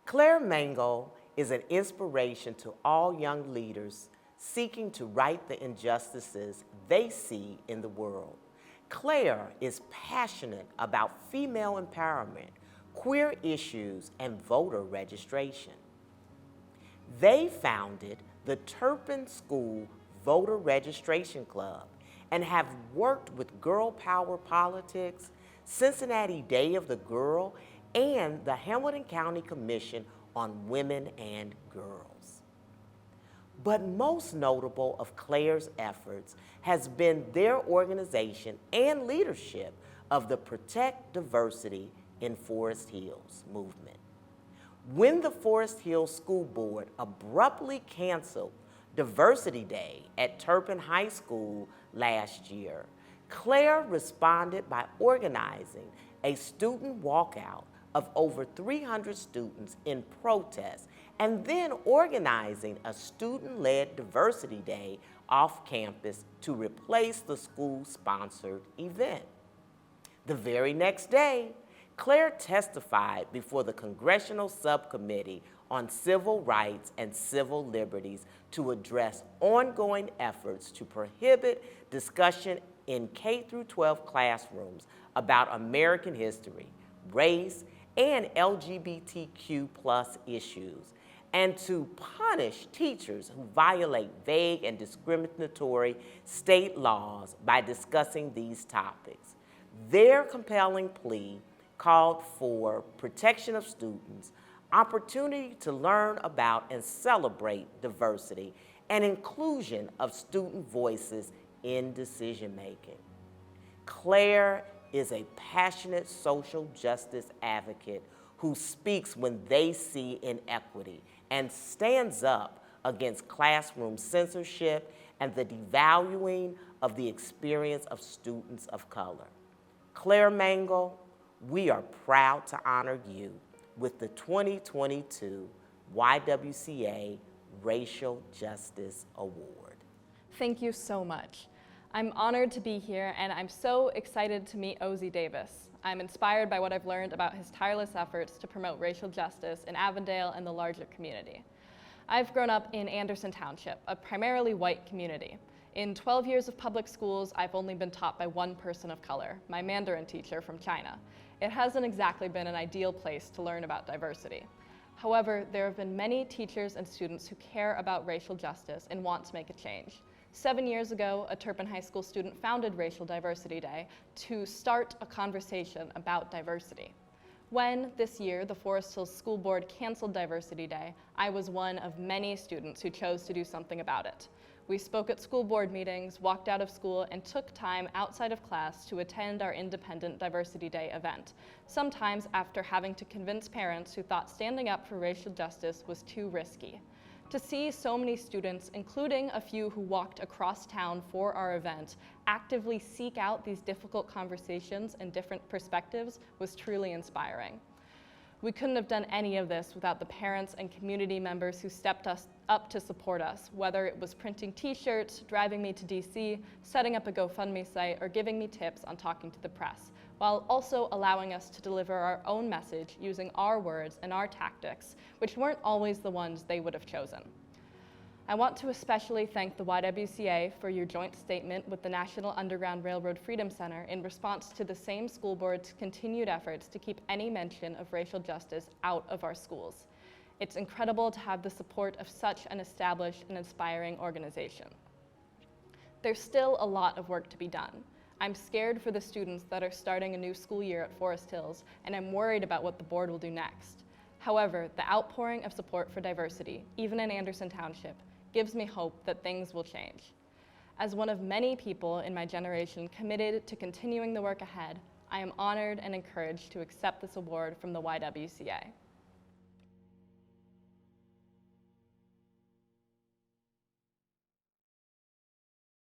Claire Mengel is an inspiration to all young leaders seeking to right the injustices they see in the world. Claire is passionate about female empowerment, queer issues, and voter registration. They founded the Turpin School Voter Registration Club and have worked with Girl Power Politics, Cincinnati Day of the Girl, and the Hamilton County Commission on Women and Girls. But most notable of Claire's efforts has been their organization and leadership of the Protect Diversity in Forest Hills movement. When the Forest Hills School Board abruptly canceled Diversity Day at Turpin High School last year, Claire responded by organizing a student walkout of over 300 students in protest, and then organizing a student-led Diversity Day off campus to replace the school-sponsored event. The very next day, Claire testified before the Congressional Subcommittee on Civil Rights and Civil Liberties to address ongoing efforts to prohibit discussion in K-12 classrooms about American history, race, and LGBTQ+ issues, and to punish teachers who violate vague and discriminatory state laws by discussing these topics. Their compelling plea called for protection of students, opportunity to learn about and celebrate diversity, and inclusion of student voices in decision-making. Claire is a passionate social justice advocate who speaks when they see inequity and stands up against classroom censorship and the devaluing of the experience of students of color. Claire Mengel, we are proud to honor you with the 2022 YWCA Racial Justice Award. Thank you so much. I'm honored to be here, and I'm so excited to meet Ozzie Davis. I'm inspired by what I've learned about his tireless efforts to promote racial justice in Avondale and the larger community. I've grown up in Anderson Township, a primarily white community. In 12 years of public schools, I've only been taught by one person of color, my Mandarin teacher from China. It hasn't exactly been an ideal place to learn about diversity. However, there have been many teachers and students who care about racial justice and want to make a change. 7 years ago, a Turpin High School student founded Racial Diversity Day to start a conversation about diversity. When, this year, the Forest Hills School Board canceled Diversity Day, I was one of many students who chose to do something about it. We spoke at school board meetings, walked out of school, and took time outside of class to attend our independent Diversity Day event, sometimes after having to convince parents who thought standing up for racial justice was too risky. To see so many students, including a few who walked across town for our event, actively seek out these difficult conversations and different perspectives was truly inspiring. We couldn't have done any of this without the parents and community members who stepped up to support us, whether it was printing t-shirts, driving me to DC, setting up a GoFundMe site, or giving me tips on talking to the press, while also allowing us to deliver our own message using our words and our tactics, which weren't always the ones they would have chosen. I want to especially thank the YWCA for your joint statement with the National Underground Railroad Freedom Center in response to the same school board's continued efforts to keep any mention of racial justice out of our schools. It's incredible to have the support of such an established and inspiring organization. There's still a lot of work to be done. I'm scared for the students that are starting a new school year at Forest Hills, and I'm worried about what the board will do next. However, the outpouring of support for diversity, even in Anderson Township, gives me hope that things will change. As one of many people in my generation committed to continuing the work ahead, I am honored and encouraged to accept this award from the YWCA.